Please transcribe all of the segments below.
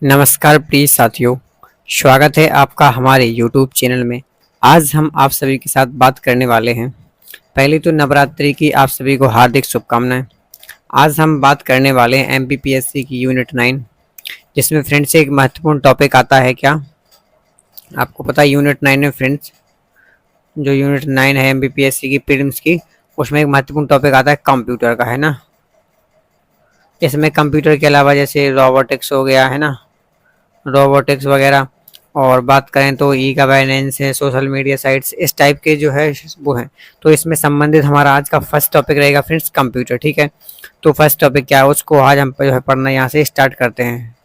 नमस्कार प्रिय साथियों, स्वागत है आपका हमारे YouTube चैनल में। आज हम आप सभी के साथ बात करने वाले हैं। पहले तो नवरात्रि की आप सभी को हार्दिक शुभकामनाएं। आज हम बात करने वाले हैं MPPSC की यूनिट 9, जिसमें फ्रेंड्स एक महत्वपूर्ण टॉपिक आता है। क्या आपको पता है यूनिट 9 में फ्रेंड्स, जो यूनिट 9 है MPPSC की प्रीलिम्स की, उसमें एक महत्वपूर्ण टॉपिक आता है कंप्यूटर का, है ना। इसमें कंप्यूटर के अलावा जैसे रोबोटिक्स हो गया, है ना, रोबोटिक्स वगैरह, और बात करें तो ई गवर्नेंस है, सोशल मीडिया साइट्स, इस टाइप के जो है वो हैं। तो इसमें संबंधित हमारा आज का फर्स्ट टॉपिक रहेगा फ्रेंड्स कंप्यूटर। ठीक है, तो फर्स्ट टॉपिक क्या है उसको आज हम जो है पढ़ना यहाँ से स्टार्ट करते हैं।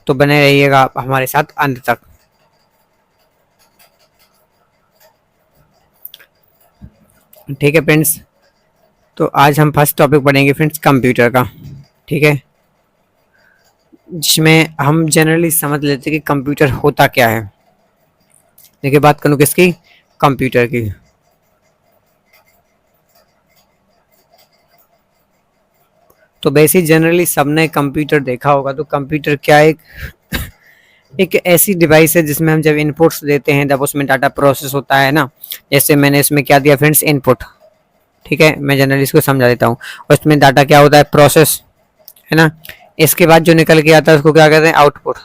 तो बने रहिएगा आप हमारे साथ अंत तक। ठीक है फ्रेंड्स, तो आज हम फर्स्ट टॉपिक पढ़ेंगे फ्रेंड्स कंप्यूटर का। ठीक है, जिसमें हम जनरली समझ लेते हैं कि कंप्यूटर होता क्या है। देखिए, बात करूँ किसकी, कंप्यूटर की। तो वैसे जनरली सबने कंप्यूटर देखा होगा। तो कंप्यूटर क्या है, एक ऐसी डिवाइस है जिसमें हम जब इनपुट्स देते हैं तब उसमें डाटा प्रोसेस होता है ना। जैसे मैंने इसमें क्या दिया फ्रेंड्स, इनपुट। ठीक है, मैं जनरली इसको समझा देता हूँ। उसमें डाटा क्या होता है, प्रोसेस, है ना। इसके बाद जो निकल के आता है उसको क्या कहते हैं, आउटपुट।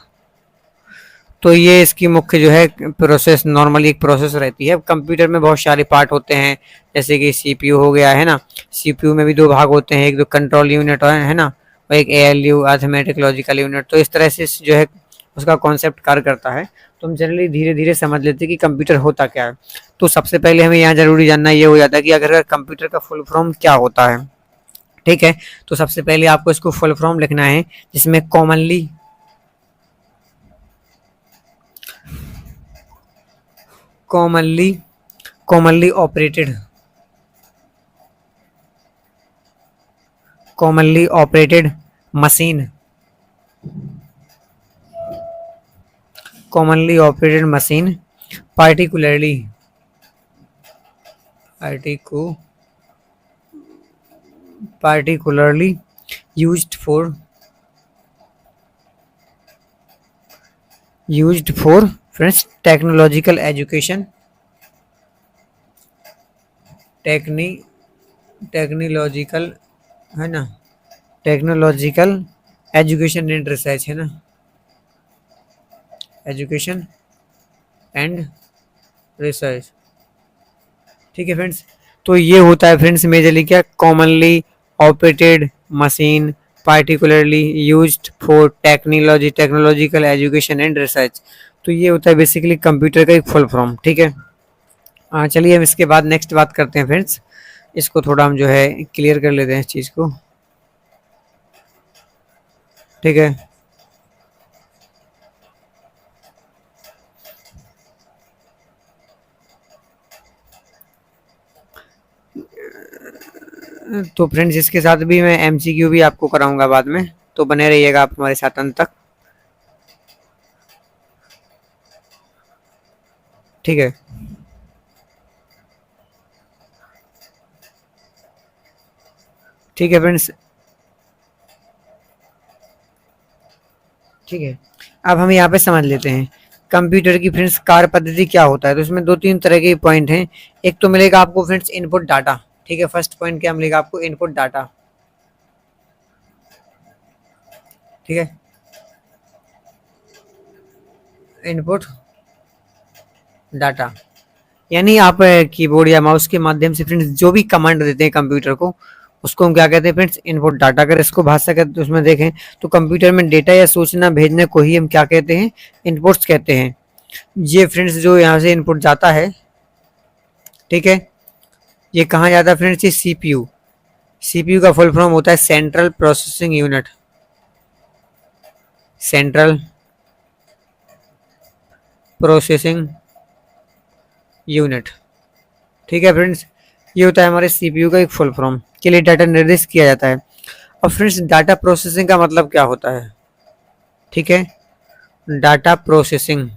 तो ये इसकी मुख्य जो है प्रोसेस, नॉर्मली एक प्रोसेस रहती है। कंप्यूटर में बहुत सारे पार्ट होते हैं, जैसे कि सीपीयू हो गया, है ना। सीपीयू में भी दो भाग होते हैं, एक तो कंट्रोल यूनिट है ना, और एक एएलयू, अर्थमेटिक लॉजिकल यूनिट। तो इस तरह से जो है उसका कॉन्सेप्ट कार्य करता है। तो हम जनरली धीरे धीरे समझ लेते हैं कि कंप्यूटर होता क्या है। तो सबसे पहले हमें यहाँ जरूरी जानना ये हो जाता है कि अगर कंप्यूटर का फुल फॉर्म क्या होता है। ठीक है, तो सबसे पहले आपको इसको फुल फॉर्म लिखना है, जिसमें commonly commonly commonly operated commonly operated machine commonly operated machine particularly articu- particularly used for friends technological education, टेक्नी टेक्नोलॉजिकल, है ना, टेक्नोलॉजिकल एजुकेशन एंड रिसर्च, है ना, एजुकेशन एंड रिसर्च। ठीक है फ्रेंड्स, तो ये होता है फ्रेंड्स मेजरली क्या, commonly operated machine particularly used for technological education and research. तो ये होता है बेसिकली कंप्यूटर का एक फुल फॉर्म। ठीक है, चलिए हम इसके बाद नेक्स्ट बात करते हैं फ्रेंड्स। इसको थोड़ा हम जो है क्लियर कर लेते हैं इस चीज़ को। ठीक है, तो फ्रेंड्स इसके साथ भी मैं एमसीक्यू भी आपको कराऊंगा बाद में, तो बने रहिएगा आप हमारे साथ अंत तक। ठीक है, ठीक है फ्रेंड्स, ठीक है। अब हम यहाँ पे समझ लेते हैं कंप्यूटर की फ्रेंड्स कार्य पद्धति क्या होता है। तो इसमें दो तीन तरह के पॉइंट हैं। एक तो मिलेगा आपको फ्रेंड्स इनपुट डाटा। ठीक है, फर्स्ट पॉइंट क्या मिलेगा आपको, इनपुट डाटा। ठीक है, इनपुट डाटा यानी आप कीबोर्ड या माउस के माध्यम से फ्रेंड्स जो भी कमांड देते हैं कंप्यूटर को, उसको हम क्या कहते हैं फ्रेंड्स, इनपुट डाटा। अगर इसको भाषा के तो उसमें देखें तो कंप्यूटर में डेटा या सूचना भेजने को ही हम क्या कहते हैं, इनपुट्स कहते हैं। ये फ्रेंड्स जो यहाँ से इनपुट जाता है, ठीक है, ये कहाँ जाता है फ्रेंड्स, ये सीपीयू। सीपीयू का फुल फॉर्म होता है central processing unit, central processing unit. ठीक है फ्रेंड्स, ये होता है हमारे सीपीयू का एक फुल फॉर्म, के लिए डाटा निर्दिष्ट किया जाता है। अब फ्रेंड्स डाटा प्रोसेसिंग का मतलब क्या होता है। ठीक है, डाटा प्रोसेसिंग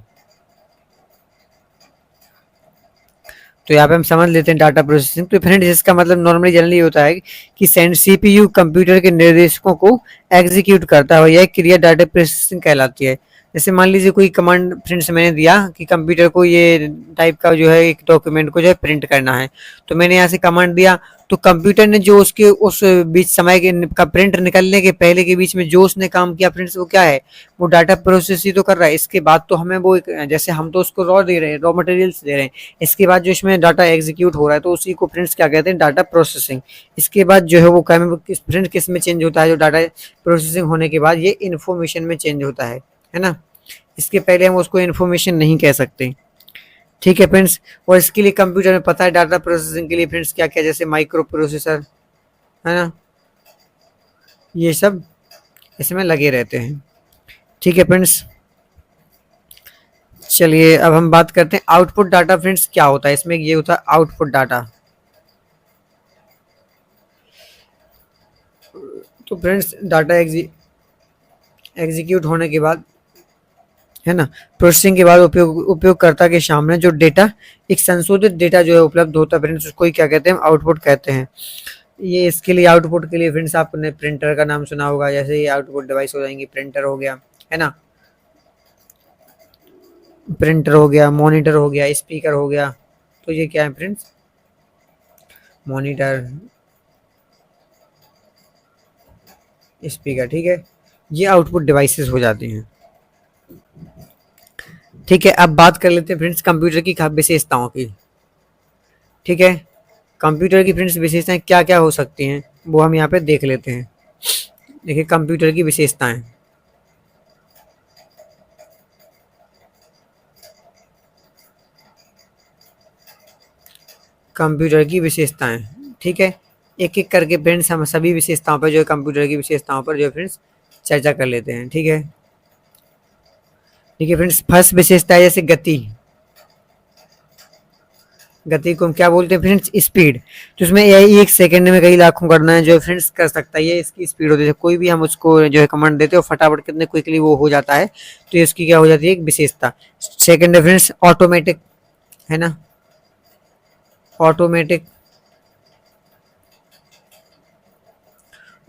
तो यहाँ पे हम समझ लेते हैं डाटा प्रोसेसिंग। तो फ्रेंड्स इसका मतलब नॉर्मली जनरली होता है कि सीपीयू कंप्यूटर के निर्देशों को एग्जीक्यूट करता है और यह क्रिया डाटा प्रोसेसिंग कहलाती है। जैसे मान लीजिए कोई कमांड फ्रेंड्स मैंने दिया कि कंप्यूटर को ये टाइप का जो है एक डॉक्यूमेंट को जो है प्रिंट करना है, तो मैंने यहाँ से कमांड दिया, तो कंप्यूटर ने जो उसके उस बीच समय के का प्रिंट निकलने के पहले के बीच में जो उसने काम किया फ्रेंड्स, वो क्या है, वो डाटा प्रोसेस ही तो कर रहा है। इसके बाद तो हमें वो जैसे हम तो उसको रॉ दे रहे हैं, रॉ मटेरियल्स दे रहे हैं, इसके बाद जो इसमें डाटा एग्जीक्यूट हो रहा है तो उसी को फ्रेंड्स क्या कहते हैं, डाटा प्रोसेसिंग। इसके बाद जो है वो फ्रेंड्स किस में चेंज होता है, जो डाटा प्रोसेसिंग होने के बाद ये इन्फॉर्मेशन में चेंज होता है ना। इसके पहले हम उसको इन्फॉर्मेशन नहीं कह सकते, ठीक है फ्रेंड्स। और इसके लिए कंप्यूटर में पता है डाटा प्रोसेसिंग के लिए फ्रेंड्स क्या क्या, जैसे माइक्रो प्रोसेसर है ना, ये सब इसमें लगे रहते हैं, ठीक है फ्रेंड्स। चलिए अब हम बात करते हैं आउटपुट डाटा फ्रेंड्स क्या होता है। इसमें ये होता है आउटपुट डाटा। तो फ्रेंड्स डाटा एग्जीक्यूट होने के बाद है ना, प्रोसेसिंग के बाद उपयोगकर्ता के सामने जो डेटा, एक संशोधित डेटा जो है उपलब्ध होता है फ्रेंड्स, उसको ही क्या कहते हैं, आउटपुट कहते हैं। ये इसके लिए आउटपुट के लिए फ्रेंड्स आपने प्रिंटर का नाम सुना होगा, जैसे ये आउटपुट डिवाइस हो जाएंगी, प्रिंटर हो गया है ना, प्रिंटर हो गया, मॉनिटर हो गया, स्पीकर हो गया। तो ये क्या है फ्रेंड्स, मॉनिटर, स्पीकर, ठीक है, ये आउटपुट डिवाइसेस हो जाती हैं, ठीक है। अब बात कर लेते हैं फ्रेंड्स कंप्यूटर की विशेषताओं की, ठीक है। कंप्यूटर की फ्रेंड्स विशेषताएं क्या क्या हो सकती हैं वो हम यहाँ पे देख लेते हैं। देखिए कंप्यूटर की विशेषताएं, कंप्यूटर की विशेषताएं, ठीक है। एक एक करके फ्रेंड्स हम सभी विशेषताओं पर जो है कंप्यूटर की विशेषताओं पर जो है फ्रेंड्स चर्चा कर लेते हैं, ठीक है। ठीक है फ्रेंड्स, फर्स्ट विशेषता है जैसे गति, गति को हम क्या बोलते हैं फ्रेंड्स, स्पीड। तो इसमें यही एक सेकंड में कई लाखों करना है जो फ्रेंड्स कर सकता है, ये इसकी स्पीड होती है। कोई भी हम उसको जो है कमांड देते हो फटाफट कितने क्विकली वो हो जाता है, तो ये उसकी क्या हो जाती है, एक विशेषता। सेकंड है फ्रेंड्स ऑटोमेटिक, है ना, ऑटोमेटिक।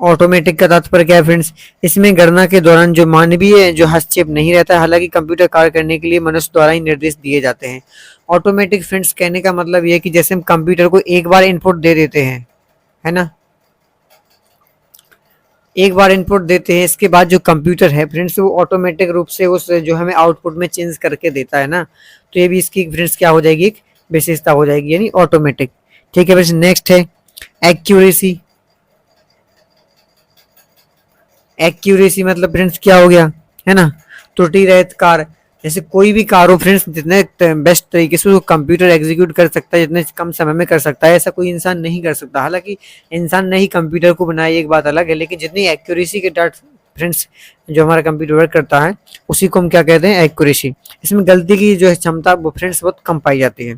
ऑटोमेटिक का तात्पर्य क्या है फ्रेंड्स, इसमें गणना के दौरान जो मानवीय जो हस्तक्षेप नहीं रहता है, हालांकि कंप्यूटर कार्य करने के लिए मनुष्य द्वारा ही निर्देश दिए जाते हैं। ऑटोमेटिक फ्रेंड्स कहने का मतलब ये है कि जैसे हम कंप्यूटर को एक बार इनपुट दे देते हैं, है ना, एक बार इनपुट देते हैं, इसके बाद जो कंप्यूटर है फ्रेंड्स वो ऑटोमेटिक रूप से उस जो हमें आउटपुट में चेंज करके देता है ना, तो ये भी इसकी फ्रेंड्स क्या हो जाएगी, एक विशेषता हो जाएगी, यानी ऑटोमेटिक, ठीक है फ्रेंड्स। नेक्स्ट है एक्यूरेसी। एक्यूरेसी मतलब फ्रेंड्स क्या हो गया, है ना, त्रुटि रहित कार्य। जैसे कोई भी कार्य हो फ्रेंड्स, जितने बेस्ट तरीके से वो कंप्यूटर एग्जीक्यूट कर सकता है, जितने कम समय में कर सकता है, ऐसा कोई इंसान नहीं कर सकता। हालांकि इंसान ने ही कंप्यूटर को बनाया, एक बात अलग है, लेकिन जितनी एक्यूरेसी के साथ फ्रेंड्स जो हमारा कंप्यूटर वर्क करता है उसी को हम क्या कहते हैं, एक्यूरेसी। इसमें गलती की जो है क्षमता वो फ्रेंड्स बहुत कम पाई जाती है,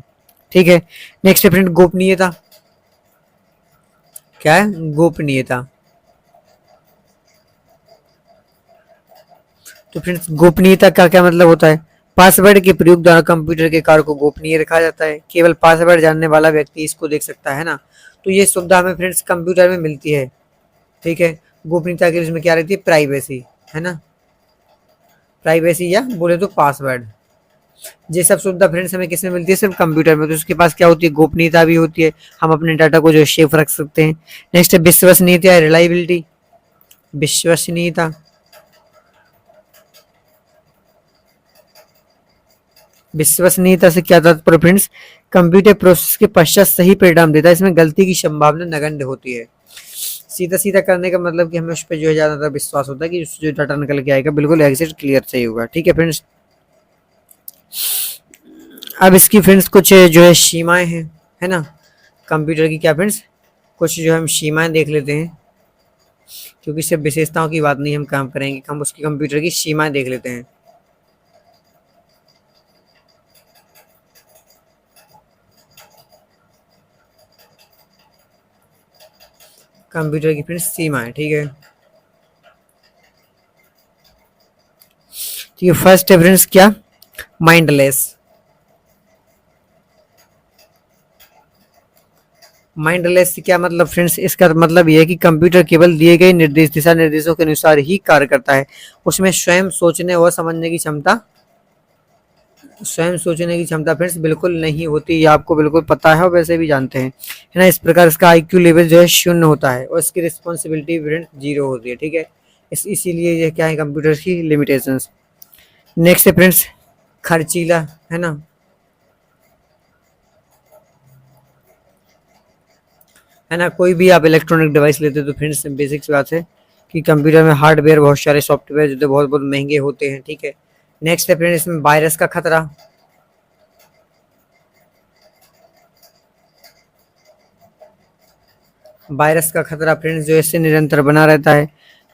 ठीक है। नेक्स्ट है फ्रेंड गोपनीयता। क्या है, गोपनीयता। तो फ्रेंड्स गोपनीयता का क्या मतलब होता है, पासवर्ड के प्रयोग द्वारा कंप्यूटर के कार्य को गोपनीय रखा जाता है, केवल पासवर्ड जानने वाला व्यक्ति इसको देख सकता है ना। तो ये सुविधा हमें फ्रेंड्स कंप्यूटर में मिलती है, ठीक है। गोपनीयता के इसमें क्या रहती है, प्राइवेसी, है ना, प्राइवेसी या बोले तो पासवर्ड। ये सब सुविधा फ्रेंड्स हमें किसमें मिलती है, सिर्फ कंप्यूटर में। तो उसके पास क्या होती है, गोपनीयता भी होती है, हम अपने डाटा को जो सेफ रख सकते हैं। नेक्स्ट है विश्वसनीयता, रिलायबिलिटी, विश्वसनीयता। विश्वसनीयता से क्या तात्पर्य फ्रेंड्स, कंप्यूटर प्रोसेस के पश्चात सही परिणाम देता है, इसमें गलती की संभावना नगण्य होती है। सीधा सीधा करने का मतलब कि हमें उस पर जो है ज्यादातर विश्वास होता है कि जो डाटा निकल के आएगा बिल्कुल एग्जैक्ट क्लियर सही होगा, ठीक है फ्रेंड्स। अब इसकी फ्रेंड्स कुछ जो है सीमाएं हैं, है ना, कंप्यूटर की क्या फ्रेंड्स, कुछ जो हम सीमाएं देख लेते हैं, क्योंकि सिर्फ विशेषताओं की बात नहीं हम काम करेंगे, हम उसकी कंप्यूटर की सीमाएं देख लेते हैं। कंप्यूटर की फ्रेंड्स सीमाएं, ठीक है। ठीक है, फर्स्ट है फ्रेंड्स क्या, माइंडलेस। माइंडलेस क्या मतलब फ्रेंड्स, इसका मतलब ये है कि कंप्यूटर केवल दिए गए दिशा निर्देशों के अनुसार ही कार्य करता है। उसमें स्वयं सोचने की क्षमता फ्रेंड्स बिल्कुल नहीं होती, ये आपको बिल्कुल पता है और वैसे भी जानते हैं, है ना। इस प्रकार इसका आईक्यू लेवल जो है शून्य होता है और इसकी रिस्पॉन्सिबिलिटी फ्रेंड्स जीरो होती है, ठीक है। इसीलिए ये क्या है, कंप्यूटर की लिमिटेशंस। नेक्स्ट है फ्रेंड्स खर्चीला, है ना। है ना, कोई भी आप इलेक्ट्रॉनिक डिवाइस लेते हो तो फ्रेंड्स बेसिक सी बात है कि कंप्यूटर में हार्डवेयर बहुत सारे सॉफ्टवेयर जो बहुत बहुत महंगे होते हैं, ठीक है। नेक्स्ट है फ्रेंड्स इसमें वायरस का खतरा। वायरस का खतरा फ्रेंड्स जो इससे निरंतर बना रहता है।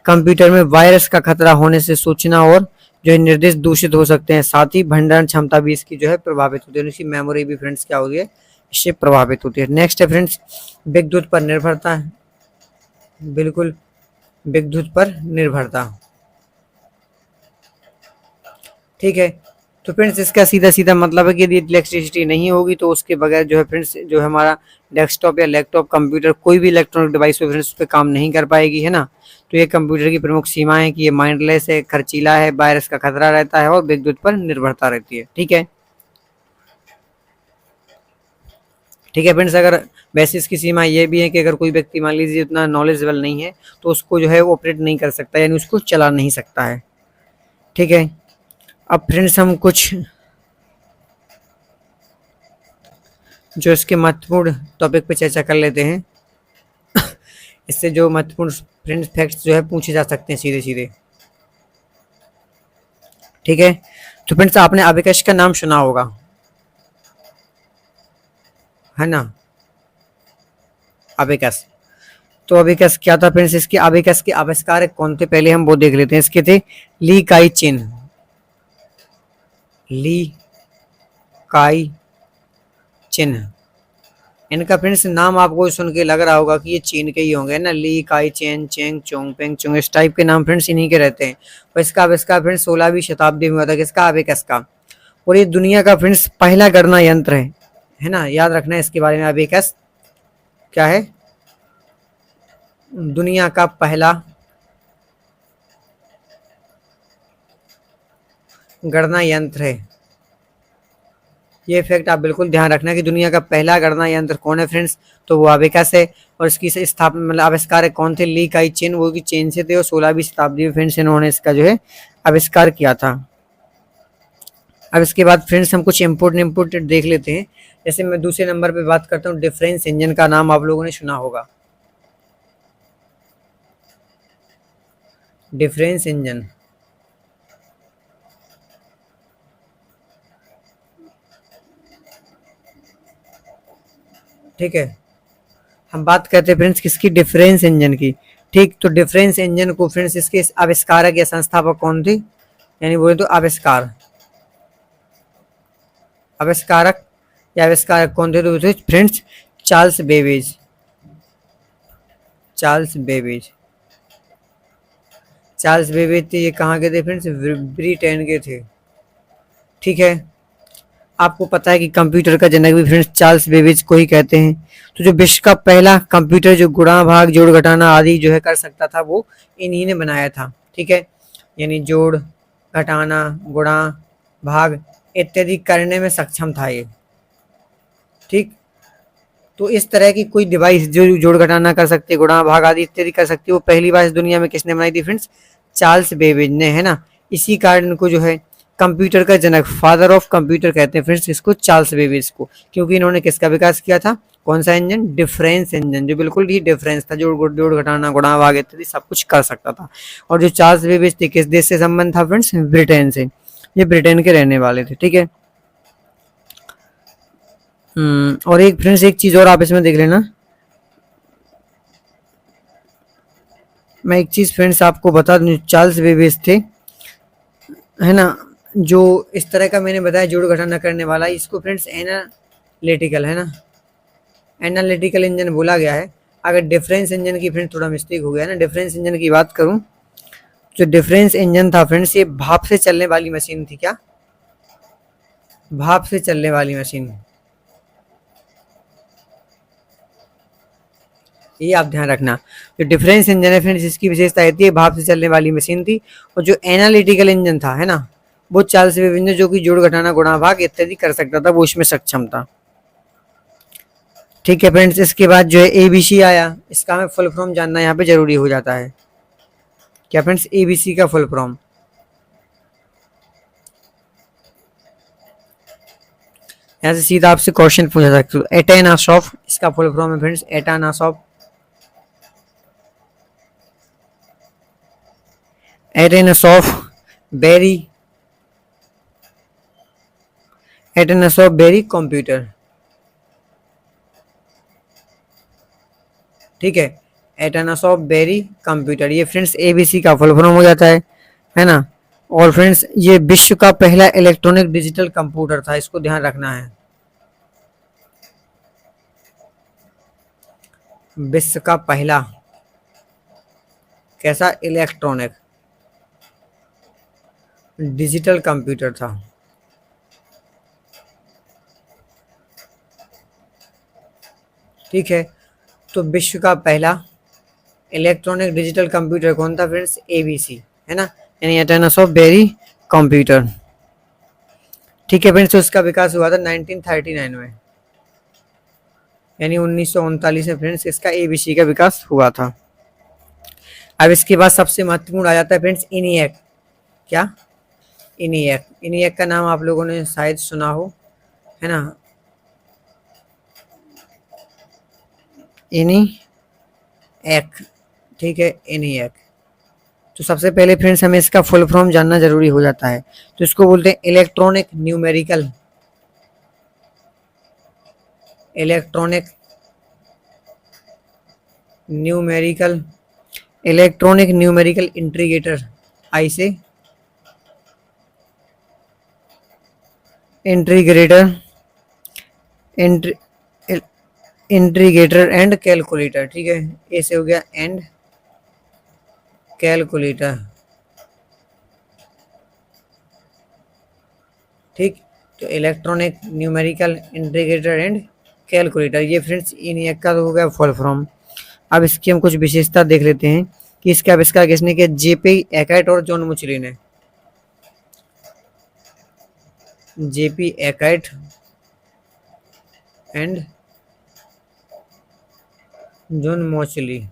कंप्यूटर में वायरस का खतरा होने से सूचना और जो है निर्देश दूषित हो सकते हैं, साथ ही भंडारण क्षमता भी इसकी जो है प्रभावित होती है, इसकी मेमोरी भी फ्रेंड्स क्या होती है, इससे प्रभावित होती है। नेक्स्ट है फ्रेंड्स विद्युत पर निर्भरता है, बिल्कुल विद्युत पर निर्भरता, ठीक है। तो फ्रेंड्स इसका सीधा सीधा मतलब है कि यदि इलेक्ट्रिसिटी नहीं होगी तो उसके बगैर जो है फ्रेंड्स जो है हमारा डेस्कटॉप या लैपटॉप कंप्यूटर कोई भी इलेक्ट्रॉनिक डिवाइस पे फ्रेंड्स उस पर काम नहीं कर पाएगी, है ना। तो ये कंप्यूटर की प्रमुख सीमाएं है कि ये माइंडलेस है, खर्चीला है, वायरस का खतरा रहता है और विद्युत पर निर्भरता रहती है, ठीक है। ठीक है फ्रेंड्स, अगर वैसे इसकी सीमा ये भी है कि अगर कोई व्यक्ति मान लीजिए उतना नॉलेजेबल नहीं है तो उसको जो है ऑपरेट नहीं कर सकता, यानी उसको चला नहीं सकता है, ठीक है। अब फ्रेंड्स हम कुछ जो इसके महत्वपूर्ण टॉपिक पे चर्चा कर लेते हैं। इससे जो महत्वपूर्ण फ्रेंड्स फैक्ट्स जो है पूछे जा सकते हैं सीधे सीधे, ठीक है। तो फ्रेंड्स आपने अबेकस का नाम सुना होगा, है ना, अबेकस। तो अबेकस क्या था फ्रेंड्स, इसके अबेकस के आविष्कारक कौन थे पहले हम वो देख लेते हैं। इसके थे ली काई चिन, ली काई चिन। इनका फ्रेंड्स नाम आपको सुन के लग रहा होगा कि ये चीन के ही होंगे ना, ली काई चेन चेंग चोंग पेंग चोंग, इस टाइप के नाम फ्रेंड्स इन्हीं के रहते हैं। और इसका आविष्कार फ्रेंड्स 16वीं शताब्दी में हुआ था, किसका, अबेकस का। और ये दुनिया का फ्रेंड्स पहला गणना यंत्र है ना, याद रखना है इसके बारे में। अबेकस क्या है, दुनिया का पहला गणना यंत्र है। ये फैक्ट आप बिल्कुल ध्यान रखना कि दुनिया का पहला गणना यंत्र कौन है फ्रेंड्स, तो वो अबेकस है। और इसकी स्थापना मतलब आविष्कारक कौन थे, ली काई चेन, वो भी चीन से थे और 16वीं शताब्दी में फ्रेंड्स इन्होंने इसका जो है आविष्कार किया था। अब इसके बाद फ्रेंड्स हम कुछ इम्पोर्टेंट देख लेते हैं। जैसे मैं दूसरे नंबर पे बात करता हूँ, डिफरेंस इंजन का नाम आप लोगों ने सुना होगा, डिफरेंस इंजन, ठीक है। हम बात करते हैं फ्रेंड्स किसकी, डिफरेंस इंजन की, ठीक। तो डिफरेंस इंजन को फ्रेंड्स इसके आविष्कारक या संस्थापक कौन थे, यानी बोले तो आविष्कारक या आविष्कारक कौन थे, तो friends Charles Babbage, Charles Babbage, Charles Babbage थे। ये कहाँ के थे फ्रेंड्स, ब्रिटेन के थे, ठीक है। आपको पता है कि कंप्यूटर का जनक भी फ्रेंड्स चार्ल्स बेबेज को ही कहते हैं। तो जो विश्व का पहला कंप्यूटर जो गुणा भाग जोड़ घटाना आदि जो है कर सकता था वो इन्हीं ने बनाया था, ठीक है। यानी जोड़ घटाना गुणा भाग इत्यादि करने में सक्षम था ये, ठीक। तो इस तरह की कोई डिवाइस जो जोड़ घटाना कर सकती है, गुणा भाग आदि इत्यादि कर सकती है, वो पहली बार इस दुनिया में किसने बनाई थी फ्रेंड्स, चार्ल्स बेबेज ने, है ना। इसी कारण इनको जो है कंप्यूटर का जनक, फादर ऑफ कंप्यूटर कहते हैं फ्रेंड्स इसको, चार्ल्स बेबेज को, क्योंकि इन्होंने किसका विकास किया था, कौन सा इंजन, डिफरेंस इंजन, जो बिल्कुल ही डिफरेंस था, जोड़ घटाना गुणा भाग इत्यादि सब कुछ कर सकता था। और जो चार्ल्स बेबेज थे किस देश से संबंध था फ्रेंड्स, ब्रिटेन से, ये ब्रिटेन के रहने वाले थे, ठीक है। और एक फ्रेंड्स एक चीज और आप इसमें देख लेना, मैं एक चीज फ्रेंड्स आपको बता दूं, चार्ल्स बेबेज थे, है ना, जो इस तरह का मैंने बताया जोड़ घटाना करने वाला, इसको फ्रेंड्स एनालिटिकल, है ना, एनालिटिकल इंजन बोला गया है। अगर डिफरेंस इंजन की फ्रेंड्स थोड़ा मिस्टेक हो गया ना, डिफरेंस इंजन की बात करूं, जो डिफरेंस इंजन था फ्रेंड्स ये भाप से चलने वाली मशीन थी, क्या, भाप से चलने वाली मशीन, ये आप ध्यान रखना। जो डिफरेंस इंजन है फ्रेंड्स, इसकी विशेषता रहती है भाप से चलने वाली मशीन थी, और जो एनालिटिकल इंजन था, है ना, वो चाल से विभिन्न जो कि जोड़ घटाना गुणा भाग इत्यादि कर सकता था, वो इसमें सक्षम था। ठीक है फ्रेंड्स, इसके बाद जो है एबीसी आया, इसका हमें फुल फॉर्म जानना यहाँ पे जरूरी हो जाता है। क्या फ्रेंड्स, एबीसी का फुल फॉर्म, यहाँ से सीधा आपसे क्वेश्चन पूछा सकते हो। एटेनासॉफ, इसका फुल फॉर्म है friends Atanasoff. Atanasoff Berry, Atanasoff Berry computer. ठीक है, एटेनासॉफ बेरी कंप्यूटर, ये फ्रेंड्स एबीसी का फुल फॉर्म हो जाता है ना। और फ्रेंड्स ये विश्व का पहला इलेक्ट्रॉनिक डिजिटल कंप्यूटर था, इसको ध्यान रखना है। विश्व का पहला कैसा इलेक्ट्रॉनिक डिजिटल कंप्यूटर था। ठीक है, तो विश्व का पहला इलेक्ट्रॉनिक डिजिटल कंप्यूटर कौन था फ्रेंड्स, एबीसी, है ना, यानी एटेनासॉफ बेरी कंप्यूटर। ठीक है फ्रेंड्स, तो इसका विकास हुआ था 1939 में, यानी 1939 में फ्रेंड्स इसका एबीसी का विकास हुआ था। अब इसके बाद सबसे महत्वपूर्ण आ जाता है फ्रेंड्स इनिएक। क्या, इनिएक, इनिएक का नाम आप लोगों ने शायद सुना हो, है ना, इनिएक। ठीक है, इनिएक। तो सबसे पहले फ्रेंड्स हमें इसका फुल फॉर्म जानना जरूरी हो जाता है, तो इसको बोलते हैं electronic numerical, electronic numerical, electronic numerical integrator, I से इंटीग्रेटर, इंटीग्रेटर एंड कैलकुलेटर। ठीक है, ऐसे हो गया एंड कैलकुलेटर। ठीक, तो electronic numerical integrator and calculator, ये फ्रेंड्स इनिएक का हो गया फुल फॉर्म। अब इसकी हम कुछ विशेषता देख लेते हैं कि इसका आविष्कार किसने किया, जेपी एकैट और जॉन मुचली ने। जेपी एकैट एंड जॉन मोचली,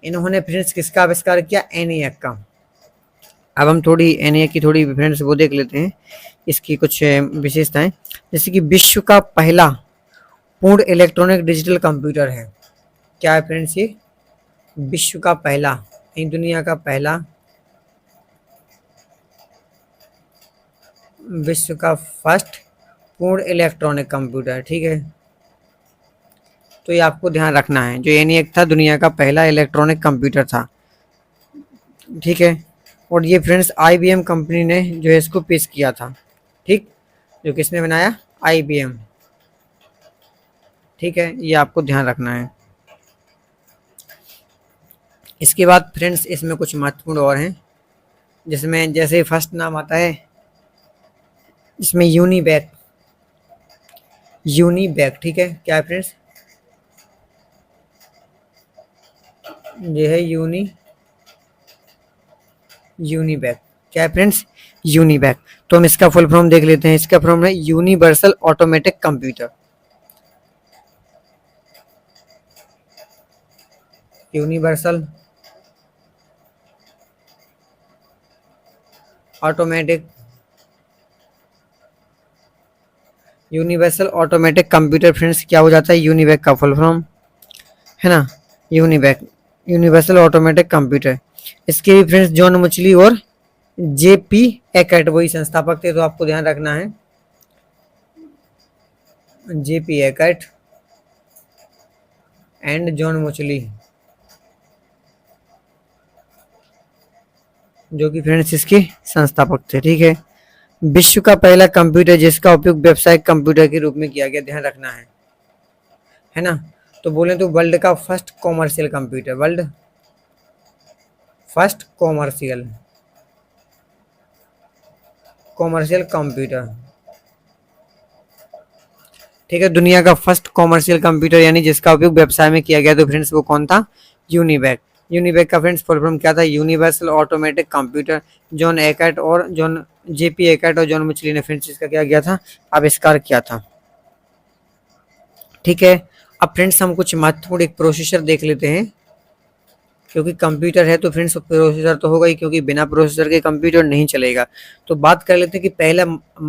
इन्होंने फ्रेंड्स किसका आविष्कार किया, एनिएक का। अब हम थोड़ी एनिएक की थोड़ी फ्रेंड्स वो देख लेते हैं, इसकी कुछ विशेषताएं, जैसे कि विश्व का पहला पूर्ण इलेक्ट्रॉनिक डिजिटल कंप्यूटर है। क्या है फ्रेंड्स ये, विश्व का पहला, दुनिया का पहला, विश्व का फर्स्ट पूर्ण इलेक्ट्रॉनिक कंप्यूटर। ठीक है, तो ये आपको ध्यान रखना है, जो एनिएक था दुनिया का पहला इलेक्ट्रॉनिक कंप्यूटर था। ठीक है, और ये फ्रेंड्स आईबीएम कंपनी ने जो है इसको पेश किया था। ठीक, जो किसने बनाया, आईबीएम। ठीक है, ये आपको ध्यान रखना है। इसके बाद फ्रेंड्स इसमें कुछ महत्वपूर्ण और हैं, जिसमें जैसे फर्स्ट नाम आता है इसमें यूनिबैक, यूनिबैक। ठीक है, क्या है फ्रेंड्स, ये है यूनिबैक। क्या है फ्रेंड्स, यूनिबैक। तो हम इसका फुल फॉर्म देख लेते हैं, इसका फॉर्म है universal automatic computer, universal automatic, universal automatic computer friends क्या हो जाता है, यूनिबैक का फुल फॉर्म, है ना, यूनिबैक, यूनिवर्सल ऑटोमेटिक कंप्यूटर। इसके भी फ्रेंड्स जॉन मुचली और जेपी एकैट वही संस्थापक थे, तो आपको ध्यान रखना है, जेपी एकैट एंड जॉन मुचली, जो कि फ्रेंड्स इसके संस्थापक थे। ठीक है, विश्व का पहला कंप्यूटर जिसका उपयोग व्यावसायिक कंप्यूटर के रूप में किया गया, ध्यान रखना है ना। तो बोले तो वर्ल्ड का first commercial computer, world first commercial, commercial computer. ठीक है, दुनिया का फर्स्ट कॉमर्शियल कंप्यूटर यानी जिसका उपयोग व्यवसाय में किया गया, तो फ्रेंड्स वो कौन था? यूनिवैक। यूनिवैक का फ्रेंड्स फुल फॉर्म क्या था? Universal automatic computer. John Eckert और जॉन जेपी एकर्ट और जॉन मिचली ने फ्रेंड्स इसका क्या किया था? आविष्कार किया था। ठीक है, अब फ्रेंड्स हम कुछ महत्वपूर्ण एक प्रोसेसर देख लेते हैं, क्योंकि कंप्यूटर है तो फ्रेंड्स प्रोसेसर तो होगा ही, क्योंकि बिना प्रोसेसर के कंप्यूटर नहीं चलेगा। तो बात कर लेते हैं कि पहला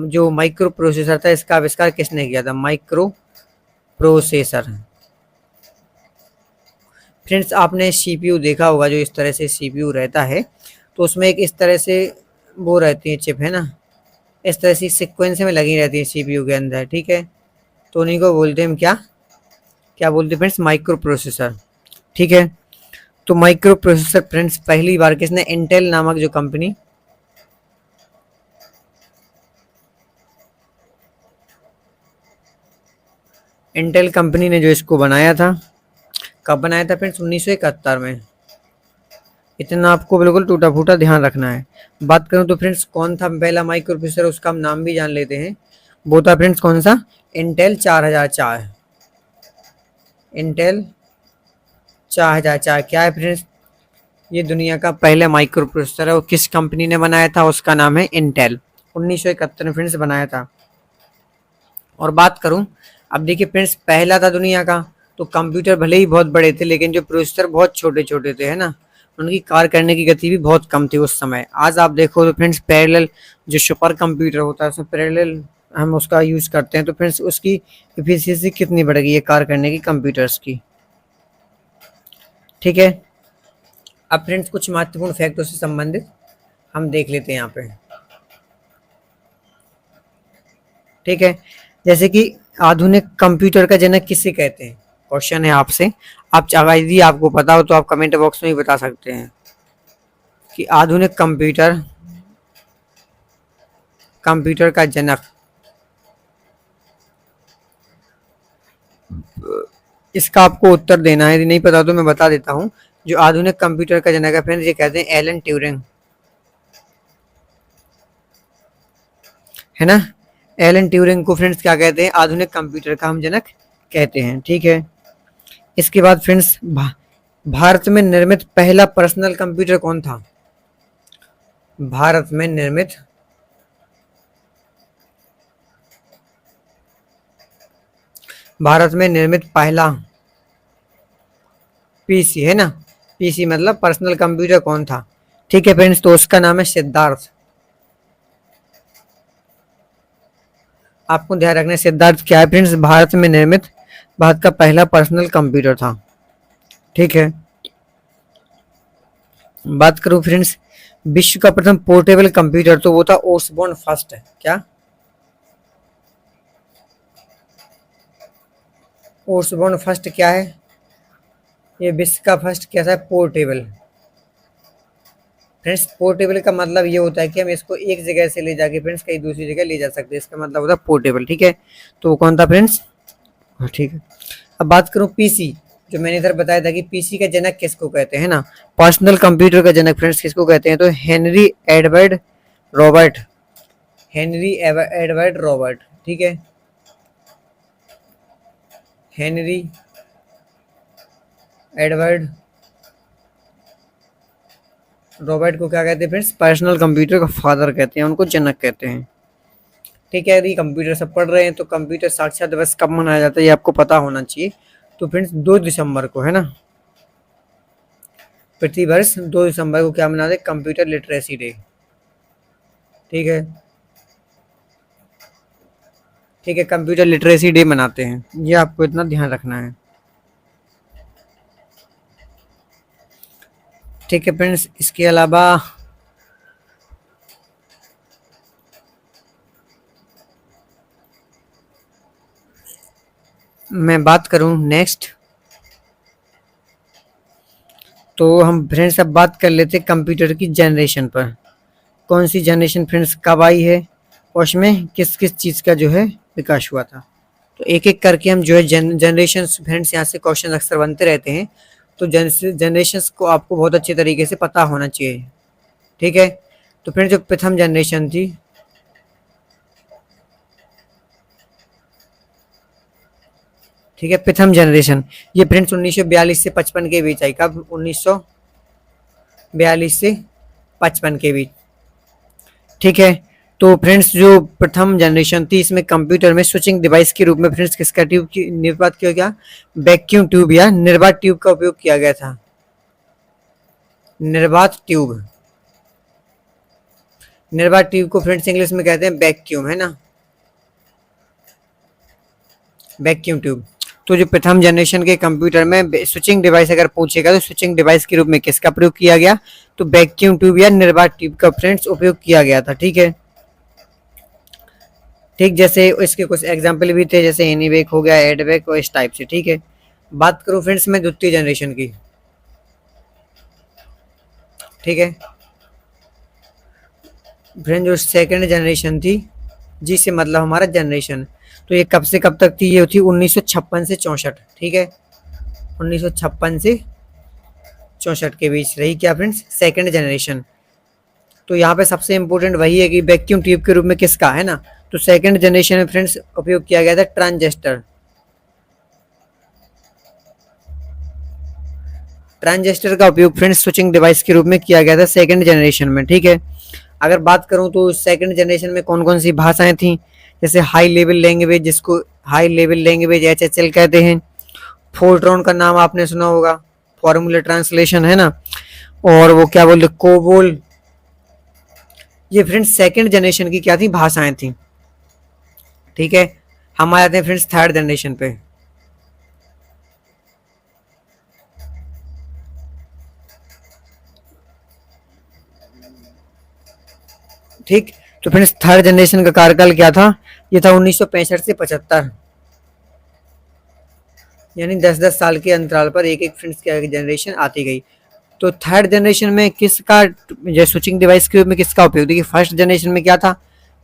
जो माइक्रो प्रोसेसर था इसका आविष्कार किसने किया था? Micro processor. फ्रेंड्स आपने सीपीयू देखा होगा, जो इस तरह से सीपीयू रहता है, तो उसमें एक इस तरह से वो रहती है चिप, है ना, इस तरह से सीक्वेंस में लगी रहती है सीपीयू के अंदर। ठीक है, तो उन्हीं को बोलते हैं हम क्या क्या बोलते हैं फ्रेंड्स? Micro processor. ठीक है, तो माइक्रो प्रोसेसर फ्रेंड्स पहली बार किसने? इंटेल नामक जो कंपनी, इंटेल कंपनी ने जो इसको बनाया था, कब बनाया था फ्रेंड्स? 1971 में। इतना आपको बिल्कुल टूटा फूटा ध्यान रखना है। बात करूं तो फ्रेंड्स कौन था पहला माइक्रो प्रोसेसर, उसका हम नाम भी जान लेते हैं। वो था फ्रेंड्स कौन सा? इंटेल 4004। इंटेल 4004 क्या है फ्रेंड्स? ये दुनिया का पहला माइक्रो प्रोसेसर है। वो किस कंपनी ने बनाया था? उसका नाम है इंटेल। 1971 में फ्रेंड्स बनाया था। और बात करूं, अब देखिए फ्रेंड्स पहला था दुनिया का, तो कंप्यूटर भले ही बहुत बड़े थे लेकिन जो प्रोसेसर बहुत छोटे छोटे थे, है ना, उनकी कार्य करने की गति भी बहुत कम थी उस समय। आज आप देखो तो फ्रेंड्स पैरेलल जो सुपर कंप्यूटर होता है उसमें पैरेलल हम उसका यूज करते हैं, तो फ्रेंड्स उसकी एफिशिएंसी कितनी बढ़ गई है कार्य करने की कंप्यूटर्स की। ठीक है, अब फ्रेंड्स कुछ महत्वपूर्ण फैक्टों से संबंधित हम देख लेते हैं यहाँ पे। ठीक है, जैसे कि आधुनिक कंप्यूटर का जनक किसे कहते हैं? क्वेश्चन है आपसे, आप चाहे यदि आपको पता हो तो आप कमेंट बॉक्स में भी बता सकते हैं कि आधुनिक कंप्यूटर कंप्यूटर का जनक, इसका आपको उत्तर देना है। यदि नहीं पता तो मैं बता देता हूँ। जो आधुनिक कंप्यूटर का जनक है फ्रेंड्स, ये कहते हैं एलन ट्यूरिंग, है ना। एलन ट्यूरिंग को फ्रेंड्स क्या कहते हैं? आधुनिक कंप्यूटर का हम जनक कहते हैं। ठीक है, इसके बाद फ्रेंड्स भारत में निर्मित पहला पर्सनल कंप्यूटर कौन था? भारत में निर्मित पहला पीसी, है ना, पीसी मतलब पर्सनल कंप्यूटर कौन था? ठीक है फ्रेंड्स, तो उसका नाम है सिद्धार्थ। आपको ध्यान रखना है सिद्धार्थ क्या है फ्रेंड्स? भारत में निर्मित भारत का पहला पर्सनल कंप्यूटर था। ठीक है, बात करूं फ्रेंड्स विश्व का प्रथम पोर्टेबल कंप्यूटर, तो वो था ओसबोर्न फर्स्ट। क्या? ओसबोर्न फर्स्ट क्या है? ये विश्व का फर्स्ट क्या था? पोर्टेबल। फ्रेंड्स पोर्टेबल का मतलब ये होता है कि हम इसको एक जगह से ले जाके फ्रेंड्स कहीं दूसरी जगह ले जा सकते हैं, इसका मतलब होता है पोर्टेबल। ठीक है, तो वो कौन था फ्रेंड्स? ठीक है, अब बात करूं पीसी, जो मैंने इधर बताया था कि पीसी का जनक किसको कहते हैं ना, पर्सनल कंप्यूटर का जनक फ्रेंड्स किसको कहते हैं? तो Henry Edward Robert. Henry Edward Robert. ठीक है, हेनरी एडवर्ड रॉबर्ट को क्या कहते हैं फ्रेंड्स? पर्सनल कंप्यूटर का फादर कहते हैं, उनको जनक कहते हैं। ठीक है, यदि कंप्यूटर सब पढ़ रहे हैं तो कंप्यूटर साक्षरता दिवस कब मनाया जाता है ये आपको पता होना चाहिए। तो फ्रेंड्स 2 दिसंबर को, है ना, प्रतिवर्ष 2 दिसंबर को क्या मनाते हैं? Computer literacy day. ठीक है, ठीक है, कंप्यूटर लिटरेसी डे मनाते हैं, ये आपको इतना ध्यान रखना है। ठीक है फ्रेंड्स, इसके अलावा मैं बात करूं नेक्स्ट, तो हम फ्रेंड्स अब बात कर लेते हैं कंप्यूटर की जनरेशन पर। कौन सी जनरेशन फ्रेंड्स कब आई है और उसमें किस किस चीज़ का जो है विकास हुआ था। तो एक एक करके हम जो है जनरेशन फ्रेंड्स यहाँ से क्वेश्चन अक्सर बनते रहते हैं, तो जनरेशन्स को आपको बहुत अच्छे तरीके से पता होना चाहिए। ठीक है, तो फ्रेंड्स जो प्रथम जनरेशन थी, ठीक है। प्रथम जनरेशन ये फ्रेंड्स 1942 से 55 के बीच आई। कब? 1942 से 55 के बीच, ठीक है। तो फ्रेंड्स जो प्रथम जनरेशन थी इसमें कंप्यूटर में स्विचिंग डिवाइस के रूप में फ्रेंड्स किसका ट्यूब की निर्वात किया गया? वैक्यूम ट्यूब या निर्वात ट्यूब का उपयोग किया गया था। निर्वात ट्यूब, निर्वात ट्यूब को फ्रेंड्स इंग्लिश में कहते हैं वैक्यूम, है ना, वैक्यूम ट्यूब। तो जो प्रथम जनरेशन के कंप्यूटर में स्विचिंग डिवाइस अगर पूछेगा तो स्विचिंग डिवाइस के रूप में किसका प्रयोग किया गया? तो वैक्यूम ट्यूब या निर्वात ट्यूब का फ्रेंड्स उपयोग किया गया था, ठीक है। ठीक, जैसे इसके कुछ एग्जाम्पल भी थे, जैसे एनीवेक हो गया, एडवेक और इस टाइप से, ठीक है। बात करूं फ्रेंड्स मैं द्वितीय जनरेशन की, ठीक है। फ्रेंड जो सेकंड जनरेशन थी, जी से मतलब हमारा जनरेशन, तो ये कब से कब तक थी? ये थी 1956 से 64, ठीक है। 1956 से 64 के बीच रही क्या फ्रेंड्स? Second generation. तो यहाँ पे सबसे इंपॉर्टेंट वही है कि वैक्यूम ट्यूब के रूप में किसका, है ना, तो सेकंड जनरेशन में फ्रेंड्स उपयोग किया गया था ट्रांजिस्टर। ट्रांजिस्टर का उपयोग फ्रेंड्स स्विचिंग डिवाइस के रूप में किया गया था सेकंड जनरेशन में, ठीक है। अगर बात करूं तो सेकंड जनरेशन में कौन कौन सी भाषाएं थी? जैसे हाई लेवल लैंग्वेज, जिसको हाई लेवल लैंग्वेज HHL कहते हैं। फोर्ट्रॉन का नाम आपने सुना होगा, फॉर्मूला ट्रांसलेशन, है ना। और वो क्या बोलते, कोबोल। ये फ्रेंड्स सेकंड जनरेशन की क्या थी? भाषाएं थी, ठीक है। हम आ जाते हैं फ्रेंड्स थर्ड जनरेशन पे। ठीक, तो फ्रेंड्स थर्ड जनरेशन का कार्यकाल क्या था? ये था 1965 से 75, यानी 10-10 साल के अंतराल पर एक एक फ्रेंड्स क्या जनरेशन आती गई। तो थर्ड जनरेशन में किसका जो स्विचिंग डिवाइस के रूप में किसका उपयोग? देखिए फर्स्ट जनरेशन में क्या था?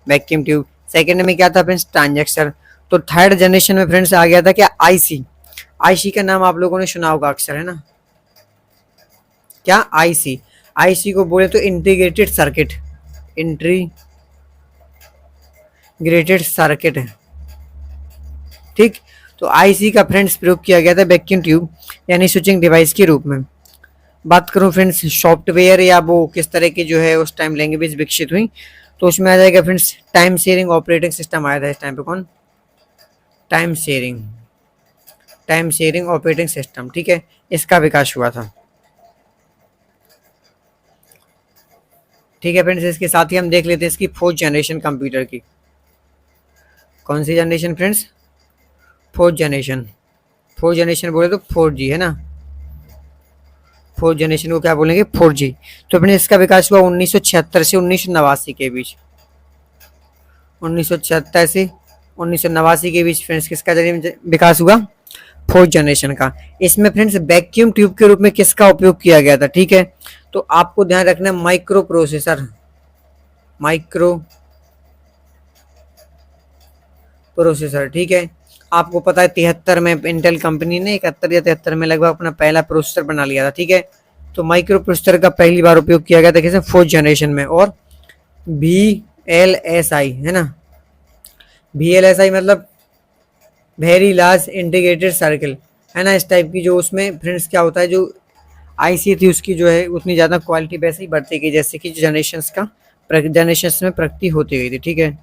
Vacuum tube. सेकंड में क्या था फ्रेंड्स? ट्रांजिस्टर। तो थर्ड जनरेशन में फ्रेंड्स आ गया था क्या? आईसी। आईसी का नाम आप लोगों ने सुना होगा अक्सर, है ना, क्या? आईसी। आईसी को बोले तो इंटीग्रेटेड सर्किट, इंटीग्रेटेड सर्किट, ठीक। तो आईसी का फ्रेंड्स प्रयोग किया गया था वैक्यूम ट्यूब यानी स्विचिंग डिवाइस के रूप में। बात करूं फ्रेंड्स सॉफ्टवेयर या वो किस तरह की जो है उस टाइम लैंग्वेज विकसित हुई, तो उसमें आ जाएगा friends time sharing operating system आया था इस टाइम पे। कौन? टाइम शेयरिंग ऑपरेटिंग सिस्टम, ठीक है, इसका विकास हुआ था, ठीक है फ्रेंड्स। इसके साथ ही हम देख लेते हैं इसकी फोर्थ जनरेशन कंप्यूटर की। कौन सी generation friends? Fourth generation. Fourth generation बोले तो 4G, है ना, फोर्थ जनरेशन को क्या बोलेंगे? 4G। तो अपने इसका विकास हुआ 1976 से 1989 के बीच। 1976 से 1989 के बीच फ्रेंड्स किसका विकास हुआ? फोर्थ जनरेशन का। इसमें फ्रेंड्स वैक्यूम ट्यूब के रूप में किसका उपयोग किया गया था, ठीक है। तो आपको ध्यान रखना माइक्रो प्रोसेसर, ठीक है। आपको पता है 73 में इंटेल कंपनी ने 71 या 73 में लगभग अपना पहला प्रोसेसर बना लिया था, ठीक है। तो माइक्रो प्रोसेसर का पहली बार उपयोग किया गया था किसे? फोर्थ जनरेशन में। और VLSI, है ना, VLSI मतलब वेरी लार्ज इंटीग्रेटेड सर्किल, है ना, इस टाइप की। जो उसमें फ्रेंड्स क्या होता है, जो आईसी थी उसकी जो है उतनी ज़्यादा क्वालिटी वैसे ही बढ़ती गई जैसे कि जनरेशन्स में प्रगति होती गई थी, ठीक है।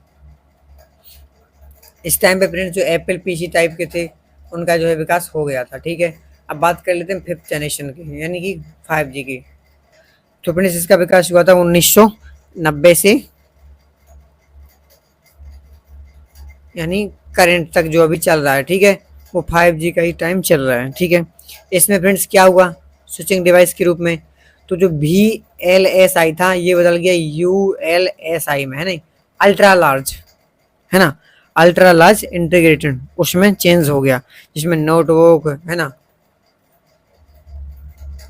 इस टाइम पे फ्रेंड्स जो एप्पल पीसी टाइप के थे उनका जो है विकास हो गया था, ठीक है। अब बात कर लेते हैं फिफ्थ जनरेशन की यानी कि 5G की। तो फ्रेंड्स इसका विकास हुआ था 1990 से यानी करंट तक जो अभी चल रहा है, ठीक है, वो 5G का ही टाइम चल रहा है, ठीक है। इसमें फ्रेंड्स क्या हुआ स्विचिंग डिवाइस के रूप में? तो जो VLSI था ये बदल गया ULSI में, है ना, अल्ट्रा लार्ज, है ना, अल्ट्रा लार्ज इंटीग्रेटेड उसमें चेंज हो गया, जिसमें नोटबुक, है ना,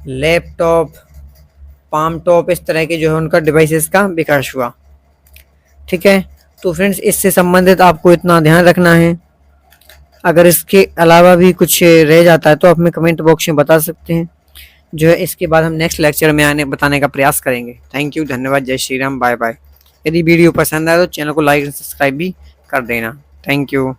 लैपटॉप, पाम टॉप, इस तरह के जो है उनका डिवाइसेस का विकास हुआ, ठीक है। तो फ्रेंड्स इससे संबंधित आपको इतना ध्यान रखना है। अगर इसके अलावा भी कुछ रह जाता है तो आप हमें कमेंट बॉक्स में बता सकते हैं, जो है इसके बाद हम नेक्स्ट लेक्चर में बताने का प्रयास करेंगे। थैंक यू, धन्यवाद, जय श्री राम, बाय बाय। यदि वीडियो पसंद आए तो चैनल को लाइक और सब्सक्राइब भी कर देना। Thank you.